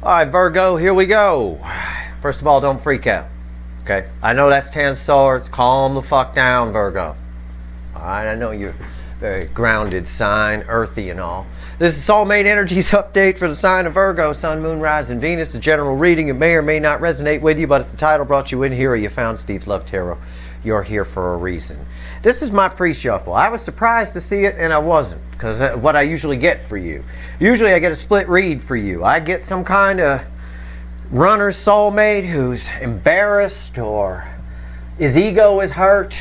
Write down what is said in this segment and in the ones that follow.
All right, Virgo, here we go. First of all, don't freak out. Okay? I know that's 10 swords. Calm the fuck down, Virgo. All right? I know you're a very grounded sign, earthy and all. This is Soulmate Energies update for the sign of Virgo, Sun, Moon, Rise, and Venus. A general reading. It may or may not resonate with you, but if the title brought you in here or you found Steve's Love Tarot, you're here for a reason. This is my pre-shuffle. I was surprised to see it, and I wasn't, because what I usually get for you. Usually I get a split read for you. I get some kind of runner soulmate who's embarrassed or his ego is hurt.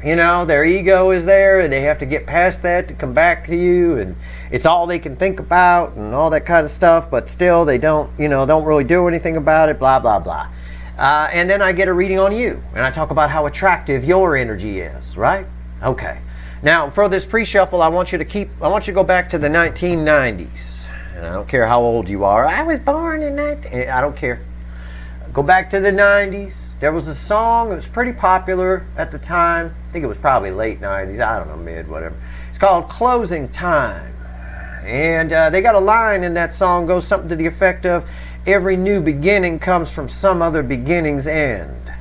You know, their ego is there and they have to get past that to come back to you, and it's all they can think about and all that kind of stuff, but still they don't really do anything about it, blah, blah, blah. And then I get a reading on you, and I talk about how attractive your energy is, right? Okay. Now, for this pre-shuffle, I want you to go back to the 1990s. And I don't care how old you are. I was born in I don't care. Go back to the 90s. There was a song that was pretty popular at the time. I think it was probably late 90s. I don't know, mid, whatever. It's called Closing Time. And they got a line in that song, goes something to the effect of, every new beginning comes from some other beginning's end.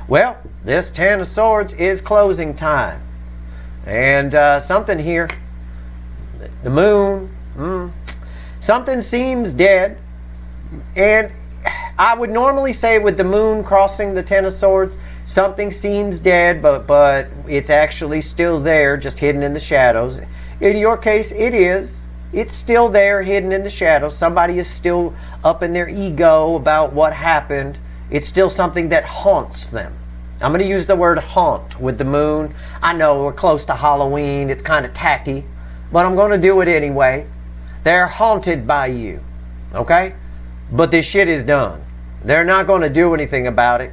Well, this 10 of Swords is closing time. And something here, the moon, something seems dead. And I would normally say with the moon crossing the 10 of Swords, something seems dead, but it's actually still there, just hidden in the shadows. In your case, it is. It's still there, hidden in the shadows. Somebody is still up in their ego about what happened. It's still something that haunts them. I'm going to use the word haunt with the moon. I know we're close to Halloween. It's kind of tacky, but I'm going to do it anyway. They're haunted by you, okay? But this shit is done. They're not going to do anything about it,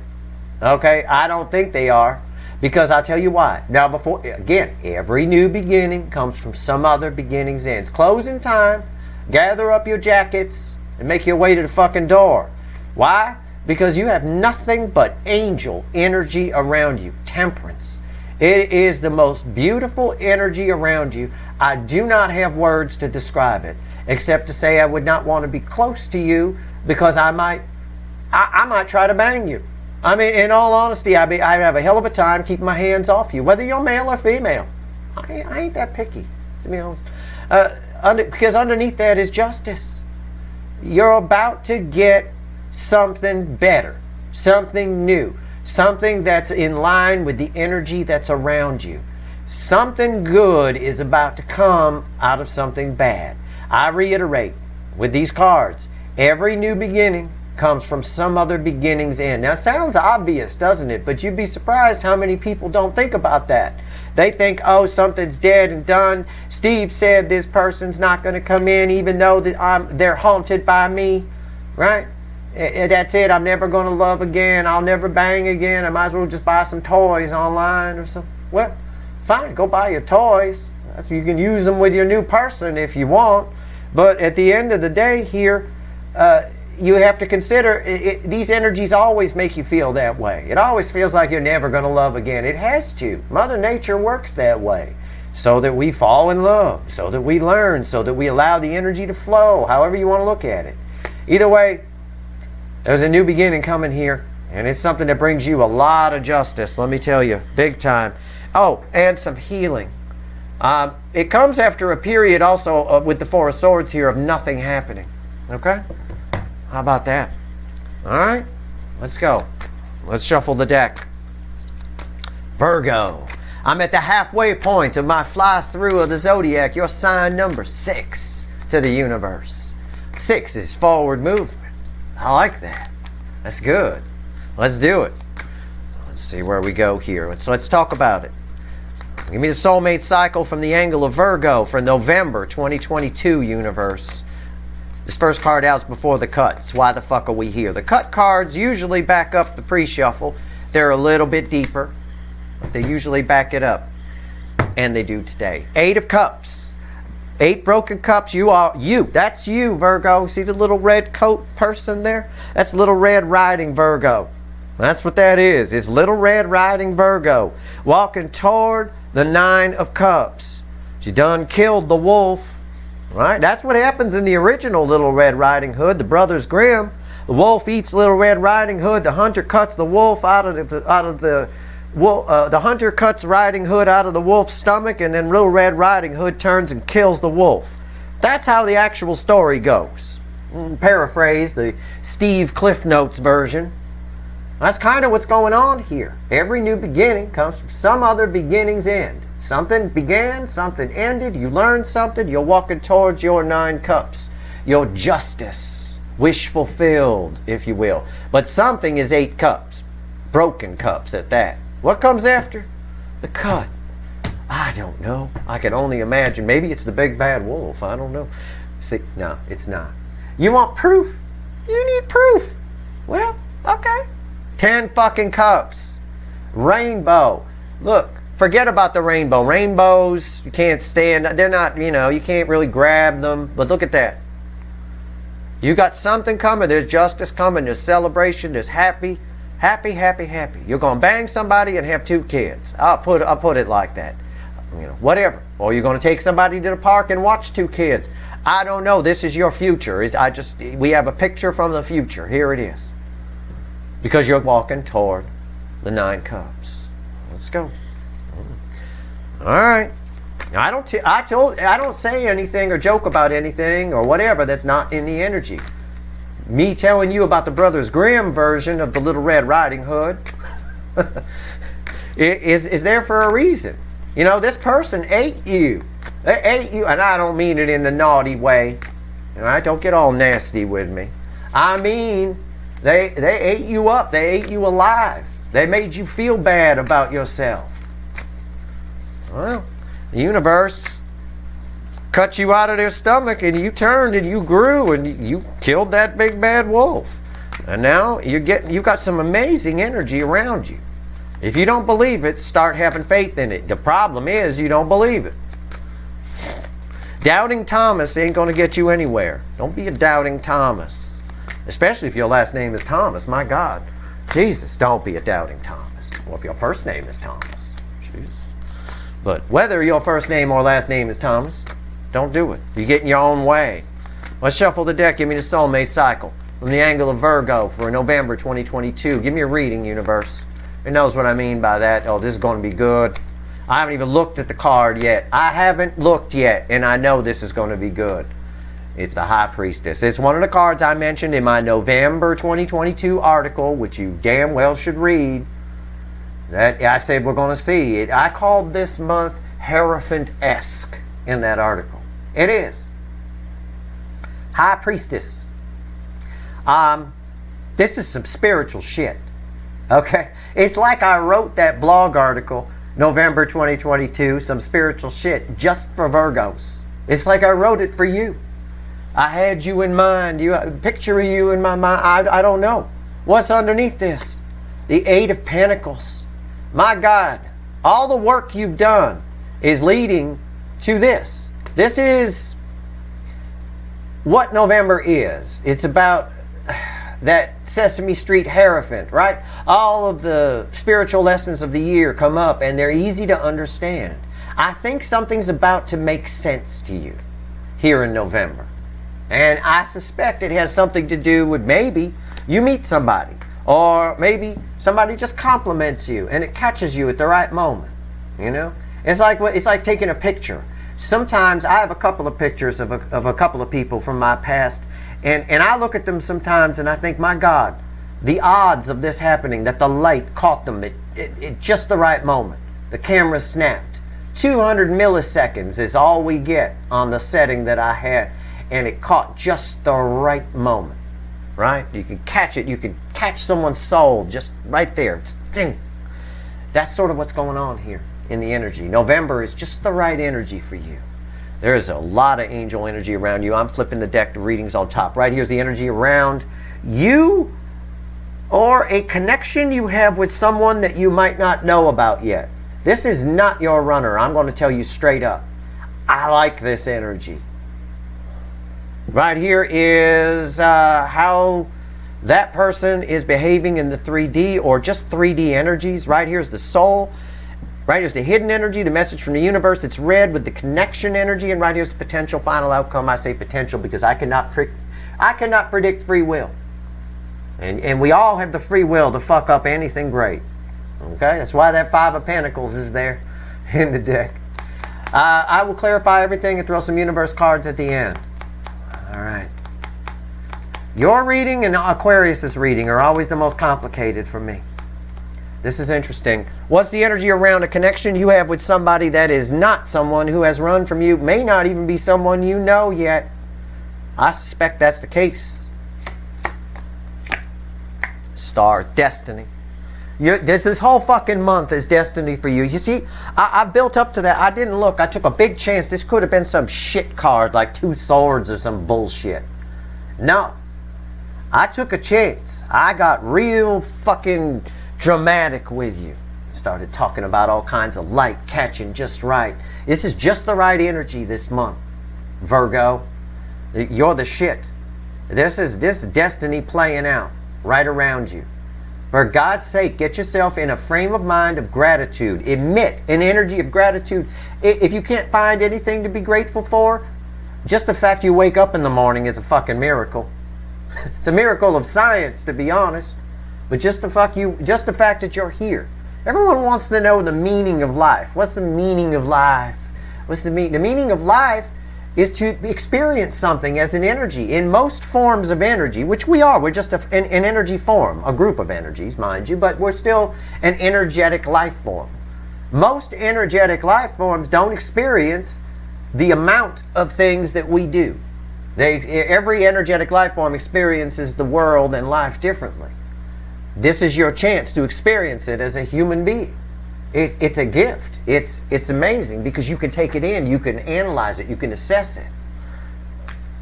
okay? I don't think they are, because I'll tell you why. Now, again, every new beginning comes from some other beginning's end. It's closing time. Gather up your jackets and make your way to the fucking door. Why? Because you have nothing but angel energy around you. Temperance. It is the most beautiful energy around you. I do not have words to describe it, except to say I would not want to be close to you, because I might try to bang you. I mean, in all honesty, I'd have a hell of a time keeping my hands off you, whether you're male or female. I ain't that picky, to be honest. Because underneath that is justice. You're about to get something better, something new, something that's in line with the energy that's around you. Something good is about to come out of something bad. I reiterate, with these cards, every new beginning comes from some other beginning's end. Now, it sounds obvious, doesn't it? But you'd be surprised how many people don't think about that. They think, oh, something's dead and done. Steve said this person's not going to come in even though they're haunted by me, right? That's it. I'm never going to love again. I'll never bang again. I might as well just buy some toys online or something. Well, fine. Go buy your toys. You can use them with your new person if you want. But at the end of the day here, you have to consider these energies always make you feel that way. It always feels like you're never going to love again. It has to. Mother Nature works that way, so that we fall in love, so that we learn, so that we allow the energy to flow, however you want to look at it. Either way, there's a new beginning coming here, and it's something that brings you a lot of justice, let me tell you, big time. Oh, and some healing. It comes after a period also with the Four of Swords here of nothing happening. Okay? How about that? All right, let's go. Let's shuffle the deck. Virgo, I'm at the halfway point of my fly through of the zodiac. Your sign number 6 to the universe. 6 is forward movement. I like that. That's good. Let's do it. Let's see where we go here. Let's talk about it. Give me the soulmate cycle from the angle of Virgo for November 2022 universe. This first card out is before the cuts. Why the fuck are we here? The cut cards usually back up the pre-shuffle. They're a little bit deeper, but they usually back it up. And they do today. 8 of Cups. 8 broken cups. You. That's you, Virgo. See the little red coat person there? That's Little Red Riding Virgo. That's what that is. It's Little Red Riding Virgo. Walking toward the 9 of Cups. She done killed the wolf. Right? That's what happens in the original Little Red Riding Hood, the Brothers Grimm. The wolf eats Little Red Riding Hood. The hunter cuts the wolf out of the hunter cuts Riding Hood out of the wolf's stomach, and then Little Red Riding Hood turns and kills the wolf. That's how the actual story goes. Paraphrase the Steve Cliff Notes version. That's kind of what's going on here. Every new beginning comes from some other beginning's end. Something began, something ended, you learned something, you're walking towards your 9 cups. Your justice, wish fulfilled, if you will. But something is 8 cups. Broken cups at that. What comes after? The cut. I don't know. I can only imagine. Maybe it's the big bad wolf. I don't know. See, no, it's not. You want proof? You need proof. Well, okay. 10 fucking cups. Rainbow. Look, forget about the rainbow. Rainbows, you can't stand. They're not, you can't really grab them. But look at that. You got something coming. There's justice coming. There's celebration. There's happy. Happy, happy, happy. You're going to bang somebody and have 2 kids. I'll put it like that. Whatever. Or you're going to take somebody to the park and watch 2 kids. I don't know. This is your future. We have a picture from the future. Here it is. Because you're walking toward the 9 cups. Let's go. All right. I don't say anything or joke about anything or whatever that's not in the energy. Me telling you about the Brothers Grimm version of the Little Red Riding Hood is there for a reason. This person ate you. They ate you, and I don't mean it in the naughty way. All right, don't get all nasty with me. I mean, they ate you up. They ate you alive. They made you feel bad about yourself. Well, the universe cut you out of their stomach, and you turned and you grew and you killed that big bad wolf. And now you got some amazing energy around you. If you don't believe it, start having faith in it. The problem is you don't believe it. Doubting Thomas ain't going to get you anywhere. Don't be a doubting Thomas. Especially if your last name is Thomas. My God. Jesus, don't be a doubting Thomas. Well, if your first name is Thomas. Jesus. But whether your first name or last name is Thomas, don't do it. You get in your own way. Let's shuffle the deck. Give me the soulmate cycle from the angle of Virgo for November 2022. Give me a reading, universe. It knows what I mean by that. Oh, this is going to be good. I haven't even looked at the card yet. I haven't looked yet, and I know this is going to be good. It's the High Priestess. It's one of the cards I mentioned in my November 2022 article, which you damn well should read. That I said we're going to see it. I called this month Hierophant-esque in that article. It is. High Priestess. This is some spiritual shit. Okay? It's like I wrote that blog article, November 2022, some spiritual shit, just for Virgos. It's like I wrote it for you. I had you in mind. Picture you in my mind. I don't know. What's underneath this? The 8 of Pentacles. My God, all the work you've done is leading to this. This is what November is. It's about that Sesame Street Hierophant, right? All of the spiritual lessons of the year come up, and they're easy to understand. I think something's about to make sense to you here in November. And I suspect it has something to do with maybe you meet somebody, or maybe somebody just compliments you and it catches you at the right moment. It's like taking a picture. Sometimes I have a couple of pictures of a couple of people from my past, and I look at them sometimes and I think, my God, the odds of this happening, that the light caught them at just the right moment. The camera snapped. 200 milliseconds is all we get on the setting that I had, and it caught just the right moment. Right? You can catch it. You can catch someone's soul just right there. Just ding. That's sort of what's going on here in the energy. November is just the right energy for you. There is a lot of angel energy around you. I'm flipping the deck. The reading's on top. Right here's the energy around you, or a connection you have with someone that you might not know about yet. This is not your runner. I'm going to tell you straight up. I like this energy. Right here is how that person is behaving in the 3D or just 3D energies. Right here's the soul. Right here's the hidden energy, the message from the universe. It's red with the connection energy, and right here's the potential final outcome. I say potential because I cannot predict free will. And we all have the free will to fuck up anything great. Okay? That's why that Five of Pentacles is there in the deck. I will clarify everything and throw some universe cards at the end. All right. Your reading and Aquarius's reading are always the most complicated for me. This is interesting. What's the energy around a connection you have with somebody that is not someone who has run from you? May not even be someone you know yet. I suspect that's the case. Star, destiny. This whole fucking month is destiny for you. You see, I built up to that. I didn't look. I took a big chance. This could have been some shit card like Two Swords or some bullshit. No. I took a chance. I got real fucking dramatic with you. Started talking about all kinds of light catching just right. This is just the right energy this month, Virgo. You're the shit. This is destiny playing out right around you. For God's sake, get yourself in a frame of mind of gratitude. Emit an energy of gratitude. If you can't find anything to be grateful for, just the fact you wake up in the morning is a fucking miracle. It's a miracle of science, to be honest. But just the fact that you're here. Everyone wants to know the meaning of life. What's the meaning of life? The meaning of life is to experience something as an energy. In most forms of energy, which we are, we're just an energy form, a group of energies, mind you, but we're still an energetic life form. Most energetic life forms don't experience the amount of things that we do. Every energetic life form experiences the world and life differently. This is your chance to experience it as a human being. It's a gift. It's amazing because you can take it in, you can analyze it, you can assess it.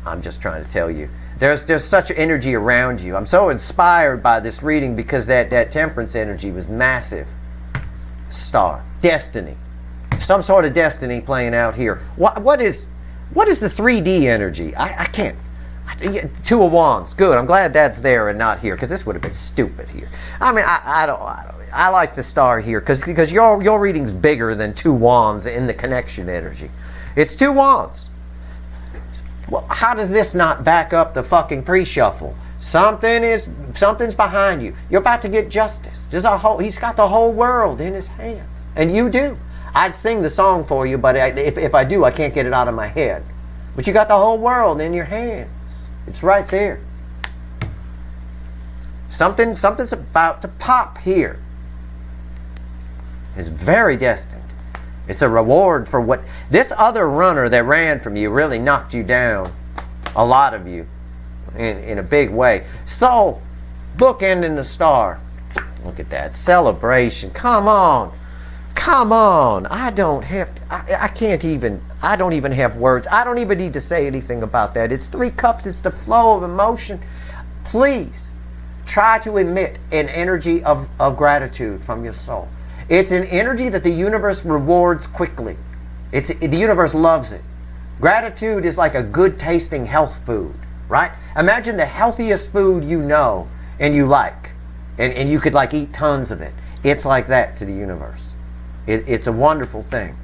I'm just trying to tell you. There's such energy around you. I'm so inspired by this reading because that temperance energy was massive. Star. Destiny. Some sort of destiny playing out here. What is the 3D energy? I can't. Two of Wands. Good. I'm glad that's there and not here because this would have been stupid here. I mean, I like the star here because your reading's bigger than Two Wands in the connection energy. It's Two Wands. Well, how does this not back up the fucking pre-shuffle? Something's behind you. You're about to get justice. He's got the whole world in his hands, and you do. I'd sing the song for you, but if I do, I can't get it out of my head. But you got the whole world in your hands. It's right there. Something's about to pop here. It's very destined. It's a reward for what this other runner that ran from you really knocked you down. A lot of you. In a big way. So, bookending the star. Look at that. Celebration. Come on. Come on. I don't even have words. I don't even need to say anything about that. It's three cups. It's the flow of emotion. Please try to emit an energy of gratitude from your soul. It's an energy that the universe rewards quickly. The universe loves it. Gratitude is like a good tasting health food, right? Imagine the healthiest food you know and you like. And you could like eat tons of it. It's like that to the universe. It's a wonderful thing.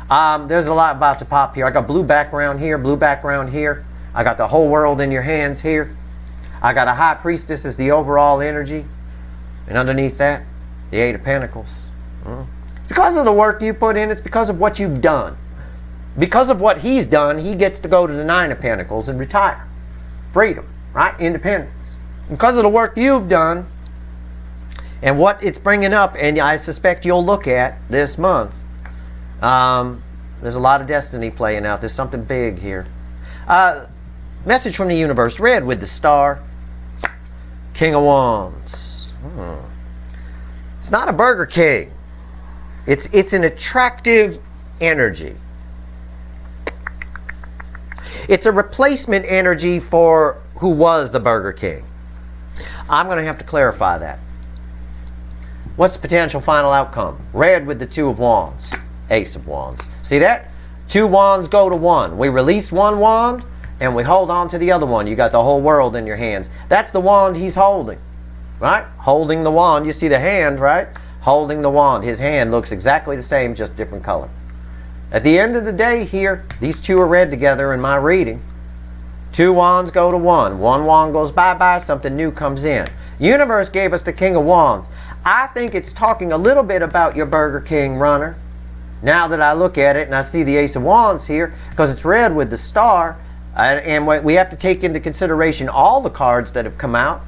There's a lot about to pop here. I got blue background here, blue background here. I got the whole world in your hands here. I got a high priestess as the overall energy. And underneath that, the Eight of Pentacles. Because of the work you put in, it's because of what you've done. Because of what he's done, he gets to go to the Nine of Pentacles and retire. Freedom, right? Independence. Because of the work you've done, and what it's bringing up, and I suspect you'll look at this month, there's a lot of destiny playing out. There's something big here. Message from the universe. Red with the star. King of Wands. It's not a Burger King. It's an attractive energy. It's a replacement energy for who was the Burger King. I'm going to have to clarify that. What's the potential final outcome? Red with the Two of Wands. Ace of Wands. See that? Two wands go to one. We release one wand and we hold on to the other one. You got the whole world in your hands. That's the wand he's holding. Right? Holding the wand. You see the hand, right? holding the wand. His hand looks exactly the same, just different color. At the end of the day here, these two are read together in my reading. Two wands go to one. One wand goes bye-bye, something new comes in. Universe gave us the King of Wands. I think it's talking a little bit about your Burger King runner. Now that I look at it and I see the Ace of Wands here, because it's red with the star, and we have to take into consideration all the cards that have come out.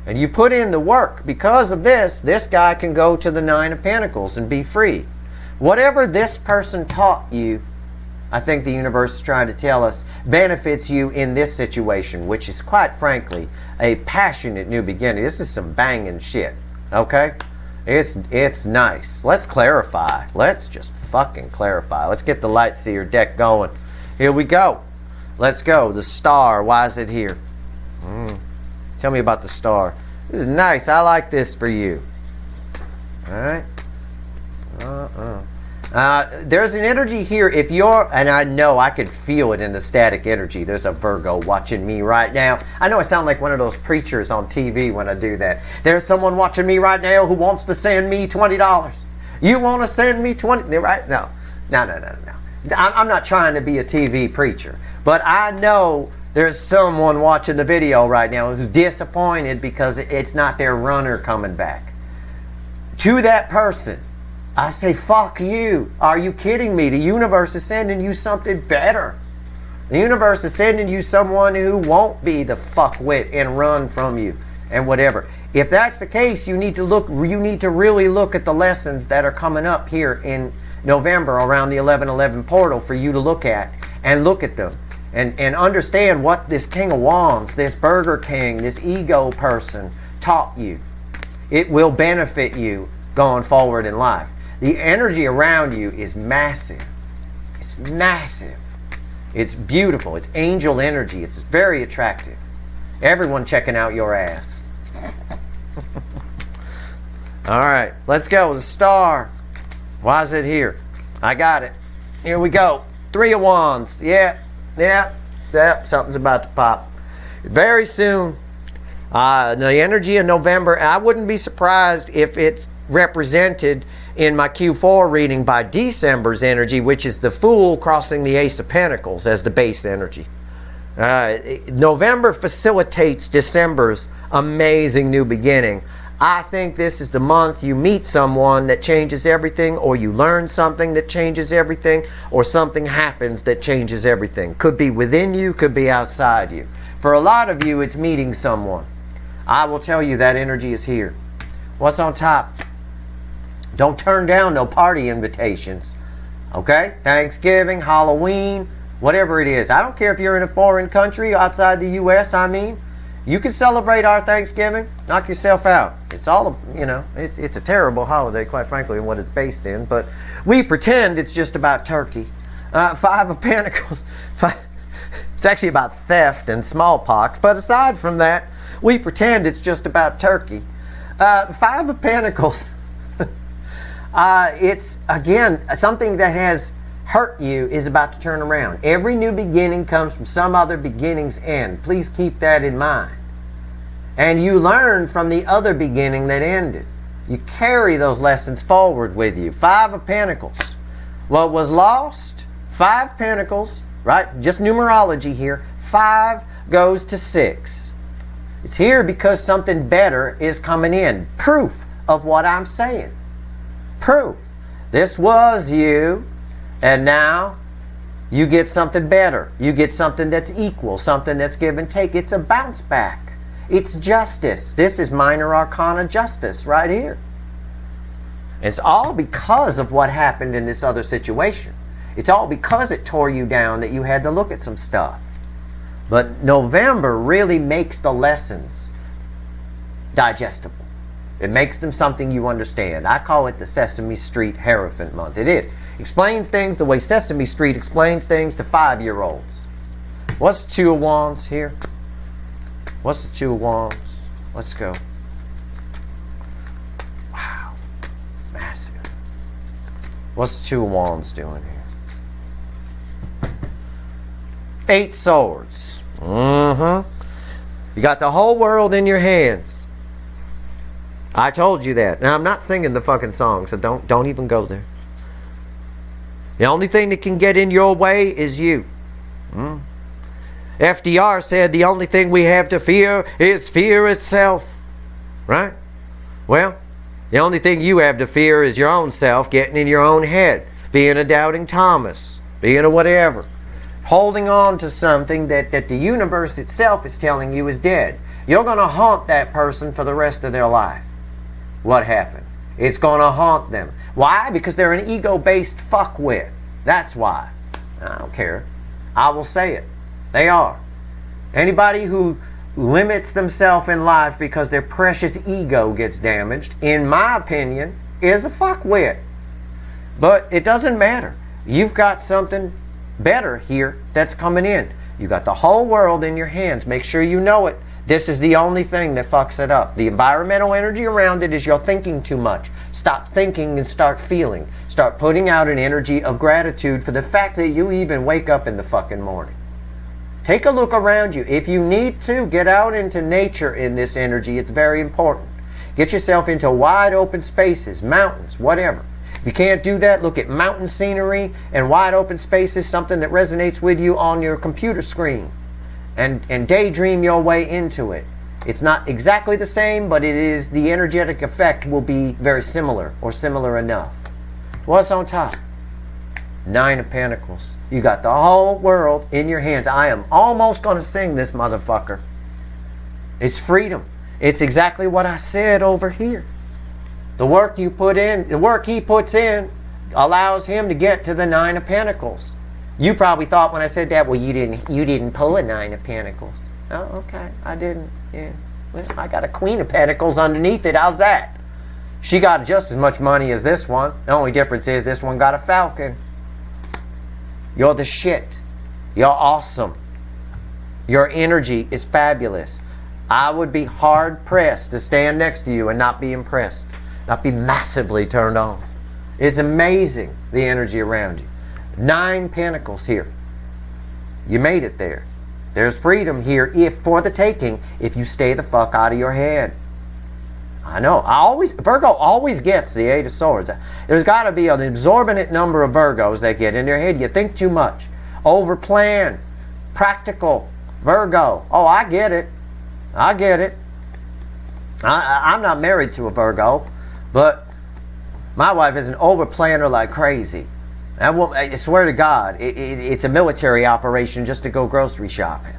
And you put in the work. Because of this guy can go to the Nine of Pentacles and be free. Whatever this person taught you, I think the universe is trying to tell us, benefits you in this situation, which is quite frankly a passionate new beginning. This is some banging shit, okay? It's nice. Let's clarify. Let's just fucking clarify. Let's get the Light Seer deck going. Here we go. Let's go. The star. Why is it here? Tell me about the star. This is nice. I like this for you. All right. There's an energy here. If you're, and I know I could feel it in the static energy. There's a Virgo watching me right now. I know I sound like one of those preachers on TV when I do that. There's someone watching me right now who wants to send me $20. You want to send me 20? Right? No. I'm not trying to be a TV preacher, but I know there's someone watching the video right now who's disappointed because it's not their runner coming back. To that person, I say, fuck you. Are you kidding me? The universe is sending you something better. The universe is sending you someone who won't be the fuckwit and run from you and whatever. If that's the case, you need to really look at the lessons that are coming up here in November around the 11/11 portal for you to look at and look at them and understand what this King of Wands, this Burger King, this ego person taught you. It will benefit you going forward in life. The energy around you is massive. It's massive. It's beautiful. It's angel energy. It's very attractive. Everyone checking out your ass. All right, let's go. The star. Why is it here? I got it. Here we go. Three of Wands. Yeah. Something's about to pop. Very soon. The energy of November. I wouldn't be surprised if it's represented in my Q4 reading by December's energy, which is the Fool crossing the Ace of Pentacles as the base energy. November facilitates December's amazing new beginning. I think this is the month you meet someone that changes everything, or you learn something that changes everything, or something happens that changes everything. Could be within you, could be outside you. For a lot of you, it's meeting someone. I will tell you that energy is here. What's on top? Don't turn down no party invitations. Okay? Thanksgiving, Halloween, whatever it is. I don't care if you're in a foreign country outside the U.S., you can celebrate our Thanksgiving. Knock yourself out. It's all, it's a terrible holiday, quite frankly, in what it's based in. But we pretend it's just about turkey. Five of Pentacles. It's actually about theft and smallpox. But aside from that, we pretend it's just about turkey. Five of Pentacles. It's, again, something that has hurt you is about to turn around. Every new beginning comes from some other beginning's end. Please keep that in mind. And you learn from the other beginning that ended. You carry those lessons forward with you. Five of Pentacles. What was lost? Five Pentacles, right? Just numerology here. 5 goes to 6. It's here because something better is coming in. Proof of what I'm saying. Proof. This was you, and now you get something better. You get something that's equal, something that's give and take. It's a bounce back. It's justice. This is minor arcana justice right here. It's all because of what happened in this other situation. It's all because it tore you down that you had to look at some stuff. But November really makes the lessons digestible. It makes them something you understand. I call it the Sesame Street Hierophant Month. It is. Explains things the way Sesame Street explains things to 5-year-olds. What's the Two of Wands here? What's the Two of Wands? Let's go. Wow. Massive. What's the Two of Wands doing here? 8 Swords. You got the whole world in your hands. I told you that. Now, I'm not singing the fucking song, so don't even go there. The only thing that can get in your way is you. FDR said the only thing we have to fear is fear itself. Right? Well, the only thing you have to fear is your own self getting in your own head, being a doubting Thomas, being a whatever, holding on to something that the universe itself is telling you is dead. You're going to haunt that person for the rest of their life. What happened? It's going to haunt them. Why? Because they're an ego-based fuckwit. That's why. I don't care. I will say it. They are. Anybody who limits themselves in life because their precious ego gets damaged, in my opinion, is a fuckwit. But it doesn't matter. You've got something better here that's coming in. You got the whole world in your hands. Make sure you know it. This is the only thing that fucks it up. The environmental energy around it is you're thinking too much. Stop thinking and start feeling. Start putting out an energy of gratitude for the fact that you even wake up in the fucking morning. Take a look around you. If you need to, get out into nature in this energy. It's very important. Get yourself into wide open spaces, mountains, whatever. If you can't do that, look at mountain scenery and wide open spaces, something that resonates with you on your computer screen. And daydream your way into it. It's not exactly the same, but it is, the energetic effect will be very similar or similar enough. What's on top? 9 of Pentacles. You got the whole world in your hands. I am almost going to sing this motherfucker. It's freedom. It's exactly what I said over here. The work you put in, the work he puts in allows him to get to the 9 of Pentacles. You probably thought when I said that, well, you didn't pull a 9 of Pentacles. Oh, okay, I didn't. Yeah, well, I got a Queen of Pentacles underneath it. How's that? She got just as much money as this one. The only difference is this one got a falcon. You're the shit. You're awesome. Your energy is fabulous. I would be hard pressed to stand next to you and not be impressed, not be massively turned on. It's amazing, the energy around you. 9 Pentacles here. You made it there. There's freedom here if for the taking, if you stay the fuck out of your head. I know. Virgo always gets the 8 of Swords. There's got to be an exorbitant number of Virgos that get in their head. You think too much. Overplan. Practical. Virgo. Oh, I get it. I get it. I'm not married to a Virgo, but my wife is an overplanner like crazy. I swear to God, it's a military operation just to go grocery shopping.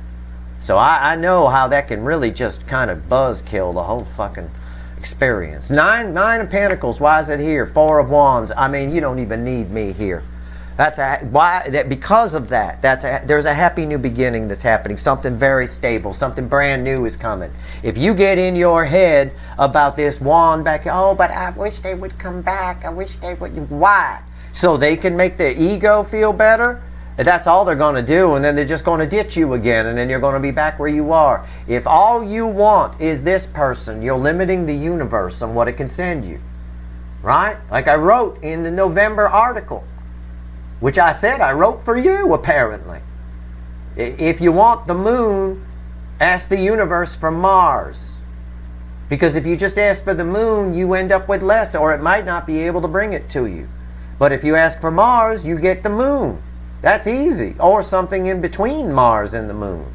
So I know how that can really just kind of buzzkill the whole fucking experience. 9 of Pentacles. Why is it here? 4 of Wands. I mean, you don't even need me here. Because of that. There's a happy new beginning that's happening. Something very stable. Something brand new is coming. If you get in your head about this wand back, oh, but I wish they would come back. I wish they would. Why? So they can make their ego feel better? That's all they're going to do, and then they're just going to ditch you again, and then you're going to be back where you are. If all you want is this person, you're limiting the universe on what it can send you. Right? Like I wrote in the November article, which I said I wrote for you, apparently. If you want the moon, ask the universe for Mars. Because if you just ask for the moon, you end up with less, or it might not be able to bring it to you. But if you ask for Mars, you get the moon. That's easy. Or something in between Mars and the moon.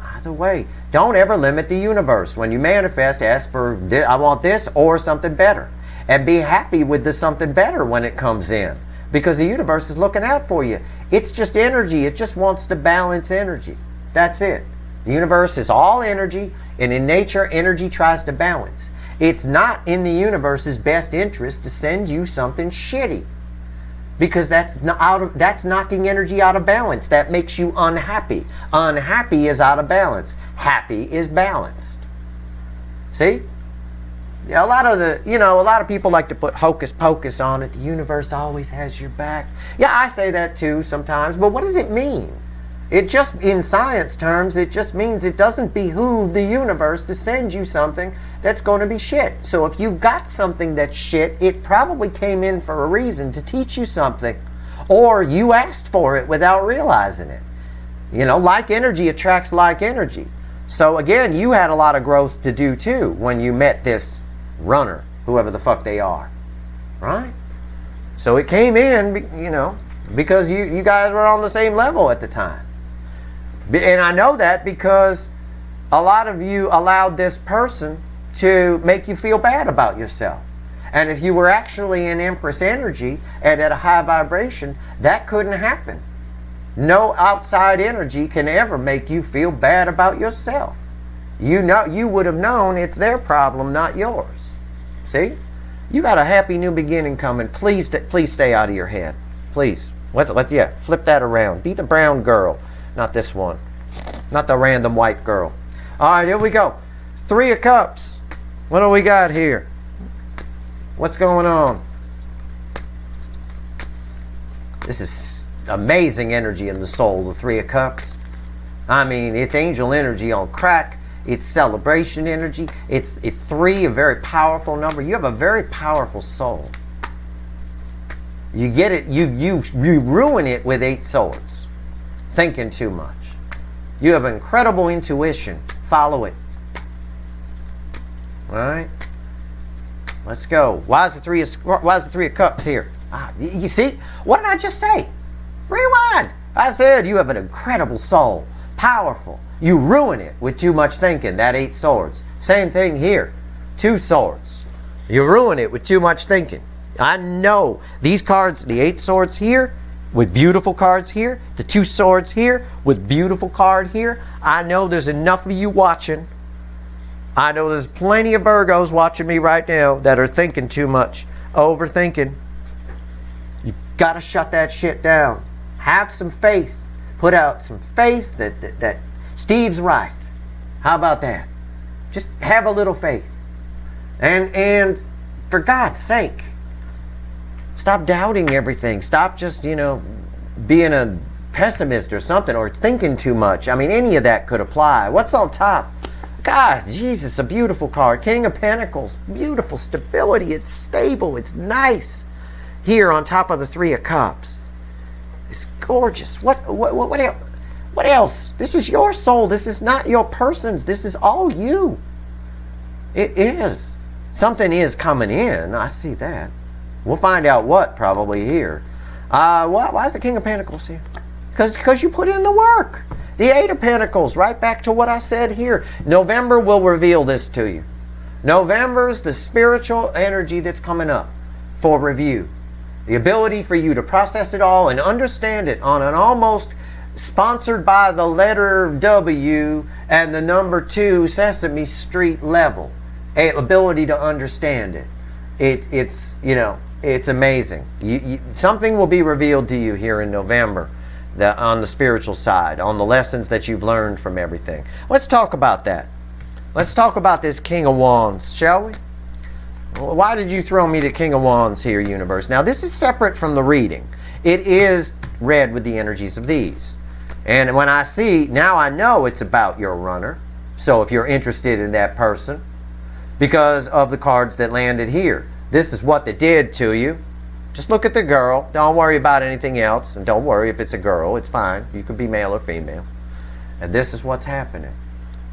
Either way, don't ever limit the universe. When you manifest, ask for, I want this or something better. And be happy with the something better when it comes in. Because the universe is looking out for you. It's just energy. It just wants to balance energy. That's it. The universe is all energy, and in nature, energy tries to balance. It's not in the universe's best interest to send you something shitty. Because that's knocking energy out of balance. That makes you unhappy. Unhappy is out of balance. Happy is balanced. See? A lot of people like to put hocus pocus on it. The universe always has your back. Yeah, I say that too sometimes. But what does it mean? It just, in science terms, it just means it doesn't behoove the universe to send you something that's going to be shit. So if you got something that's shit, it probably came in for a reason, to teach you something. Or you asked for it without realizing it. Like energy attracts like energy. So again, you had a lot of growth to do too when you met this runner, whoever the fuck they are. Right? So it came in, because you guys were on the same level at the time. And I know that because a lot of you allowed this person to make you feel bad about yourself. And if you were actually in Empress energy and at a high vibration, that couldn't happen. No outside energy can ever make you feel bad about yourself. You would have known it's their problem, not yours. See? You got a happy new beginning coming. Please stay out of your head. Please. Flip that around. Be the brown girl, not this one. Not the random white girl. All right, here we go. 3 of Cups. What do we got here? What's going on? This is amazing energy in the soul, the 3 of Cups. I mean, it's angel energy on crack. It's celebration energy. It's 3, a very powerful number. You have a very powerful soul. You get it, you ruin it with 8 swords. Thinking too much. You have incredible intuition. Follow it. All right? Let's go. Why is the 3 of Cups here? You see? What did I just say? Rewind. I said you have an incredible soul. Powerful. You ruin it with too much thinking. That 8 swords. Same thing here. 2 swords. You ruin it with too much thinking. I know these cards, the 8 swords here, with beautiful cards here, the 2 swords here, with beautiful card here. I know there's enough of you watching. I know there's plenty of Virgos watching me right now that are thinking too much. Overthinking. You gotta shut that shit down. Have some faith. Put out some faith that Steve's right. How about that? Just have a little faith. And for God's sake, stop doubting everything. Stop just, being a pessimist or something, or thinking too much. I mean, any of that could apply. What's on top? God, Jesus, a beautiful card. King of Pentacles. Beautiful stability. It's stable. It's nice. Here on top of the 3 of Cups. It's gorgeous. What else? This is your soul. This is not your person's. This is all you. It is. Something is coming in. I see that. We'll find out what probably here. Why is the King of Pentacles here? Because you put in the work. The 8 of Pentacles, right back to what I said here. November will reveal this to you. November's the spiritual energy that's coming up for review. The ability for you to process it all and understand it on an almost sponsored by the letter W and the number 2 Sesame Street level. Ability to understand it. It's amazing. Something will be revealed to you here in November. On the spiritual side, on the lessons that you've learned from everything. Let's talk about that. Let's talk about this King of Wands, shall we? Why did you throw me the King of Wands here, universe? Now, this is separate from the reading. It is read with the energies of these. And when I see, now I know it's about your runner. So if you're interested in that person, because of the cards that landed here, this is what they did to you. Just look at the girl. Don't worry about anything else. And don't worry if it's a girl. It's fine. You could be male or female. And this is what's happening.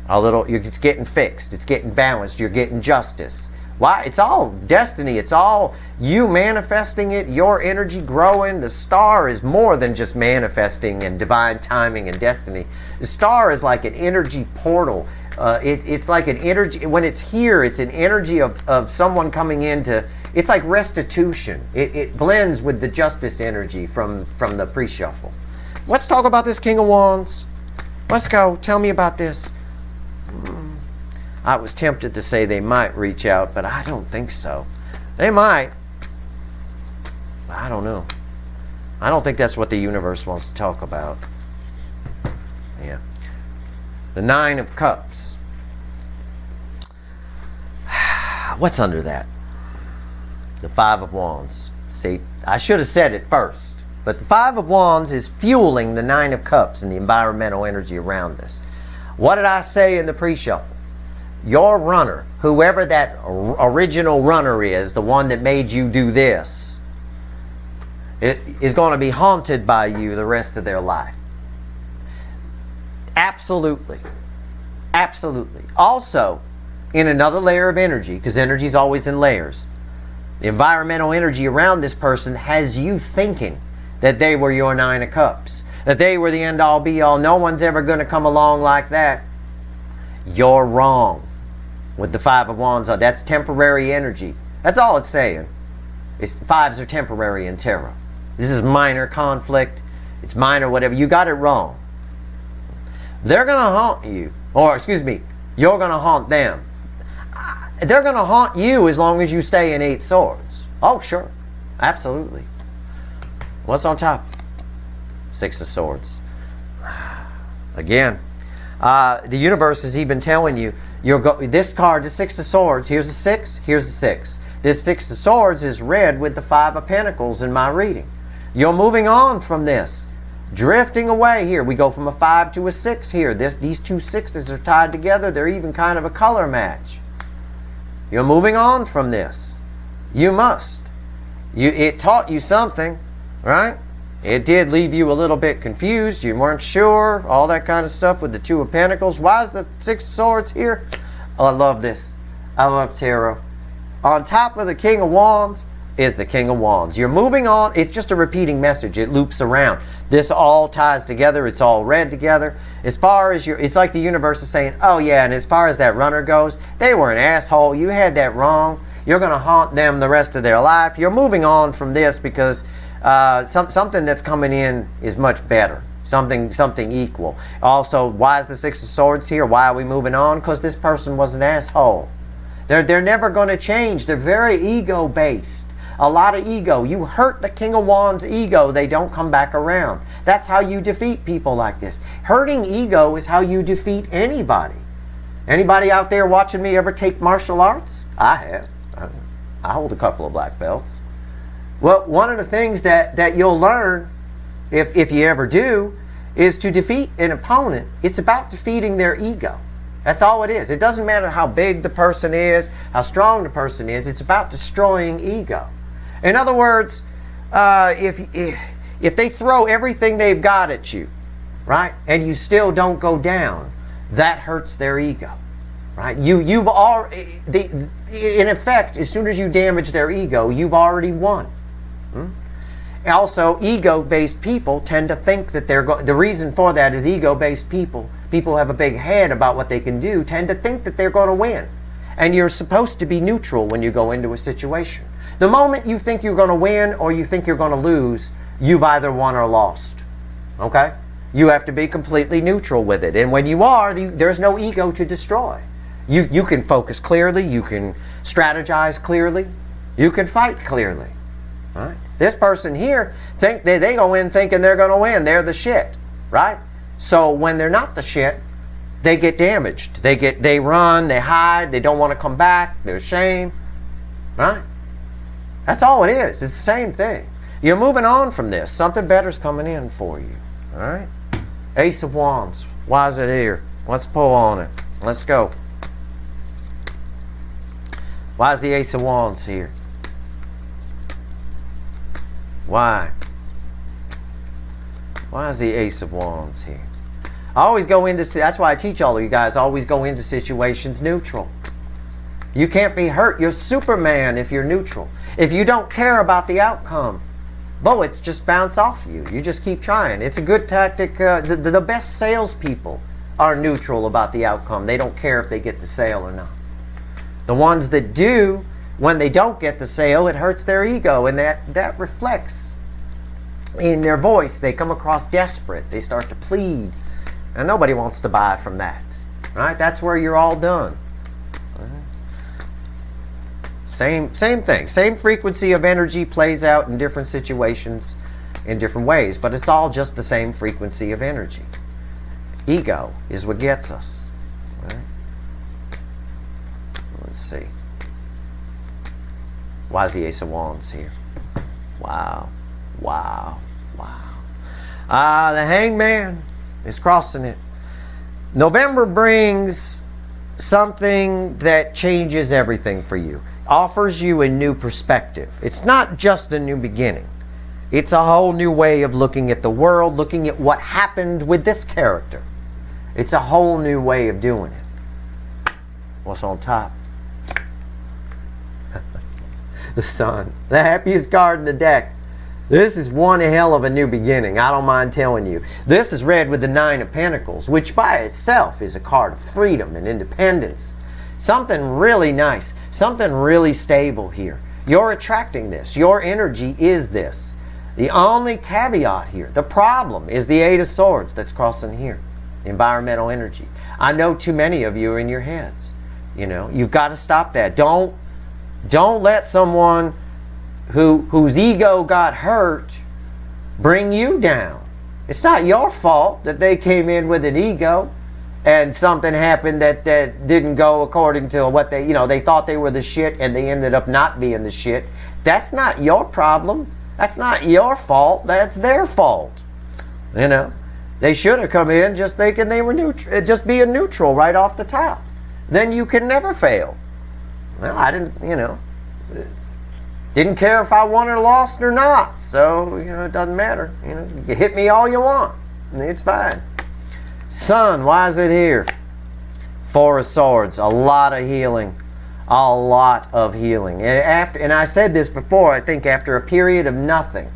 It's getting fixed. It's getting balanced. You're getting justice. Why? It's all destiny. It's all you manifesting it, your energy growing. The star is more than just manifesting and divine timing and destiny. The star is like an energy portal. It's like an energy. When it's here, it's an energy of someone coming into. It's like restitution. It blends with the justice energy from the pre-shuffle. Let's talk about this King of Wands. Let's go. Tell me about this. I was tempted to say they might reach out, but I don't think so. They might. But I don't know. I don't think that's what the universe wants to talk about. Yeah. The 9 of Cups. What's under that? The 5 of Wands. See, I should have said it first. But the 5 of Wands is fueling the 9 of Cups and the environmental energy around us. What did I say in the pre-shuffle? Your runner, whoever that original runner is, the one that made you do this, it is going to be haunted by you the rest of their life. Absolutely. Absolutely. Also, in another layer of energy, because energy is always in layers. The environmental energy around this person has you thinking that they were your Nine of Cups, that they were the end-all be-all. No one's ever going to come along like that. You're wrong with the Five of Wands. That's temporary energy. That's all it's saying. Fives are temporary in tarot. This is minor conflict. It's minor whatever. You got it wrong. They're going to haunt you. Or, excuse me, you're going to haunt them. They're going to haunt you as long as you stay in Eight Swords. Oh, sure. Absolutely. What's on top? Six of Swords. Again, the universe is even telling you, this card, the Six of Swords, here's a 6, here's a 6. This Six of Swords is read with the Five of Pentacles in my reading. You're moving on from this. Drifting away here. We go from a 5 to a 6 here. These two sixes are tied together. They're even kind of a color match. You're moving on from this. You must. It taught you something, right? It did leave you a little bit confused. You weren't sure. All that kind of stuff with the Two of Pentacles. Why is the Six of Swords here? Oh, I love this. I love tarot. On top of the King of Wands is the King of Wands. You're moving on. It's just a repeating message. It loops around. This all ties together. It's all read together. As far as it's like the universe is saying, oh yeah, and as far as that runner goes, they were an asshole. You had that wrong. You're going to haunt them the rest of their life. You're moving on from this because something that's coming in is much better. Something equal. Also, why is the Six of Swords here? Why are we moving on? Because this person was an asshole. They're never going to change. They're very ego-based. A lot of ego. You hurt the King of Wands' ego, they don't come back around. That's how you defeat people like this. Hurting ego is how you defeat anybody. Anybody out there watching me ever take martial arts? I have. I hold a couple of black belts. Well, one of the things that you'll learn, if you ever do, is to defeat an opponent. It's about defeating their ego. That's all it is. It doesn't matter how big the person is, how strong the person is. It's about destroying ego. In other words, if they throw everything they've got at you, right, and you still don't go down, that hurts their ego, right? You've already, in effect, as soon as you damage their ego, you've already won. Also, ego-based people tend to think that the reason for that is ego-based people who have a big head about what they can do, tend to think that they're going to win. And you're supposed to be neutral when you go into a situation. The moment you think you're going to win or you think you're going to lose, you've either won or lost. Okay? You have to be completely neutral with it. And when you are, there's no ego to destroy. You can focus clearly. You can strategize clearly. You can fight clearly. Right? This person here, they go in thinking they're going to win. They're the shit. Right? So when they're not the shit, they get damaged. They run, they hide, they don't want to come back, they're ashamed. Right? That's all it is. It's the same thing. You're moving on from this. Something better's coming in for you. Alright? Ace of Wands. Why is it here? Let's pull on it. Let's go. Why is the Ace of Wands here? Why? Why is the Ace of Wands here? I always go into, that's why I teach all of you guys, always go into situations neutral. You can't be hurt. You're Superman if you're neutral. If you don't care about the outcome, bullets just bounce off you. You just keep trying. It's a good tactic. The best salespeople are neutral about the outcome. They don't care if they get the sale or not. The ones that do, when they don't get the sale, it hurts their ego, and that reflects in their voice. They come across desperate. They start to plead, and nobody wants to buy from that. Right? That's where you're all done. Same thing. Same frequency of energy plays out in different situations in different ways, but it's all just the same frequency of energy. Ego is what gets us. Right? Let's see. Why is the Ace of Wands here? Wow. Wow. Wow. The Hangman is crossing it. November brings something that changes everything for you. Offers you a new perspective. It's not just a new beginning. It's a whole new way of looking at the world, looking at what happened with this character. It's a whole new way of doing it. What's on top? The Sun. The happiest card in the deck. This is one hell of a new beginning, I don't mind telling you. This is read with the Nine of Pentacles, which by itself is a card of freedom and independence. Something really nice, something really stable here. You're attracting this. Your energy is this. The only caveat here, the problem, is the Eight of Swords that's crossing here. Environmental energy. I know too many of you are in your heads. You know, you've got to stop that. Don't let someone whose ego got hurt bring you down. It's not your fault that they came in with an ego and something happened that didn't go according to what they thought they were the shit and they ended up not being the shit. That's not your problem. That's not your fault. That's their fault. You know, they should have come in just thinking they were neutral, just being neutral right off the top. Then you can never fail. Well, I didn't care if I won or lost or not. So, it doesn't matter. You hit me all you want. It's fine. Sun, why is it here? Four of Swords, a lot of healing. A lot of healing. And I said this before, I think after a period of nothing.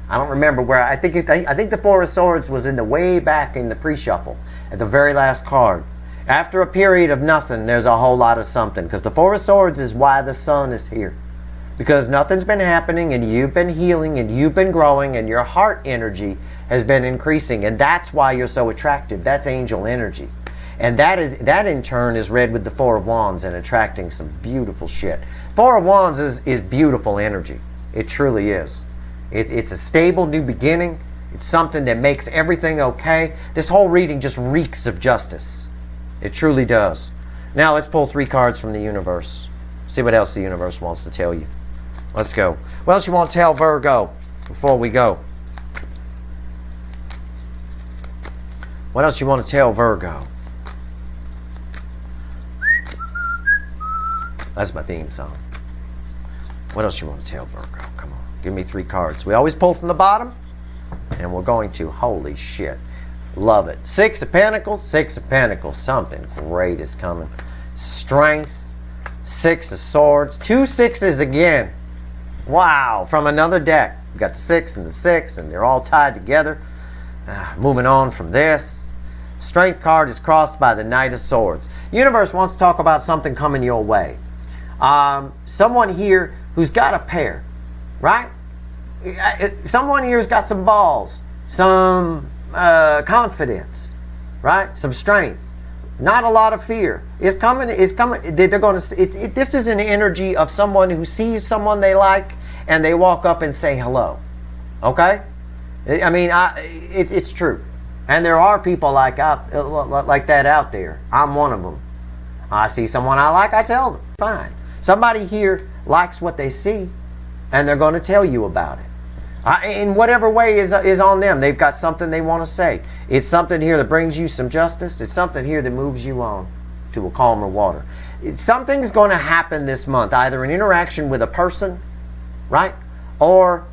I don't remember where, I think the Four of Swords was in the way back in the pre-shuffle, at the very last card. After a period of nothing, there's a whole lot of something. Because the Four of Swords is why the Sun is here. Because nothing's been happening and you've been healing and you've been growing and your heart energy has been increasing. And that's why you're so attractive. That's angel energy. And that in turn is read with the Four of Wands and attracting some beautiful shit. Four of Wands is beautiful energy. It truly is. It's a stable new beginning. It's something that makes everything okay. This whole reading just reeks of justice. It truly does. Now let's pull 3 cards from the universe. See what else the universe wants to tell you. Let's go. What else you want to tell Virgo before we go? What else you want to tell Virgo? That's my theme song. What else you want to tell Virgo? Come on. Give me 3 cards. We always pull from the bottom. And we're going to, holy shit. Love it. 6 of Pentacles. 6 of Pentacles. Something great is coming. Strength. 6 of Swords. 2 6s again. Wow. From another deck. We've got the 6 and the 6. And they're all tied together. Moving on from this. Strength card is crossed by the Knight of Swords. Universe wants to talk about something coming your way. Someone here who's got a pair, right? Someone here's got some balls, some confidence, right? Some strength, not a lot of fear. It's coming. They're going to. This is an energy of someone who sees someone they like and they walk up and say hello. Okay, I mean, it's true, and there are people like that out there. I'm one of them. I see someone I like, I tell them. Fine. Somebody here likes what they see, and they're going to tell you about it. In whatever way is on them. They've got something they want to say. It's something here that brings you some justice. It's something here that moves you on to a calmer water. Something's going to happen this month. Either an interaction with a person, right? Or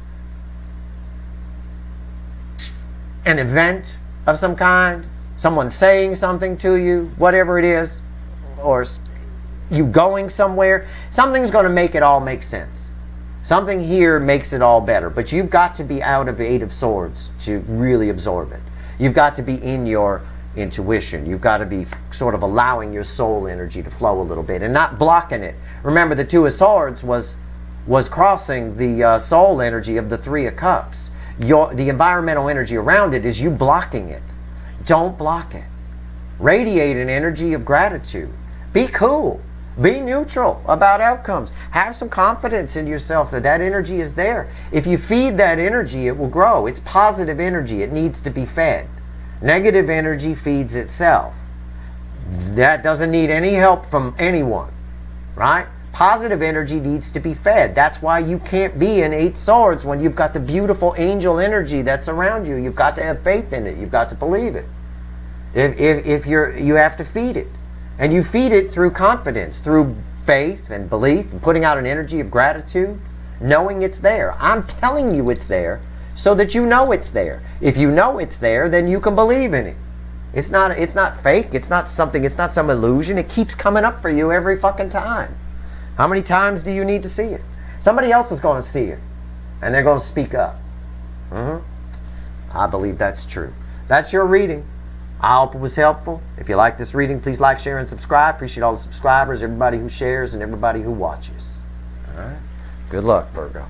an event of some kind. Someone saying something to you. Whatever it is. Or you going somewhere. Something's going to make it all make sense. Something here makes it all better. But you've got to be out of the Eight of Swords to really absorb it. You've got to be in your intuition. You've got to be sort of allowing your soul energy to flow a little bit and not blocking it. Remember, the Two of Swords was crossing the soul energy of the Three of Cups. The environmental energy around it is you blocking it. Don't block it. Radiate an energy of gratitude. Be cool. Be neutral about outcomes. Have some confidence in yourself that energy is there. If you feed that energy, it will grow. It's positive energy. It needs to be fed. Negative energy feeds itself. That doesn't need any help from anyone, right? Positive energy needs to be fed. That's why you can't be in Eight Swords when you've got the beautiful angel energy that's around you. You've got to have faith in it. You've got to believe it. You have to feed it. And you feed it through confidence, through faith and belief, and putting out an energy of gratitude, knowing it's there. I'm telling you it's there so that you know it's there. If you know it's there, then you can believe in it. It's not fake. It's not something. It's not some illusion. It keeps coming up for you every fucking time. How many times do you need to see it? Somebody else is going to see it, and they're going to speak up. I believe that's true. That's your reading. I hope it was helpful. If you like this reading, please like, share, and subscribe. Appreciate all the subscribers, everybody who shares, and everybody who watches. All right. Good luck, Virgo.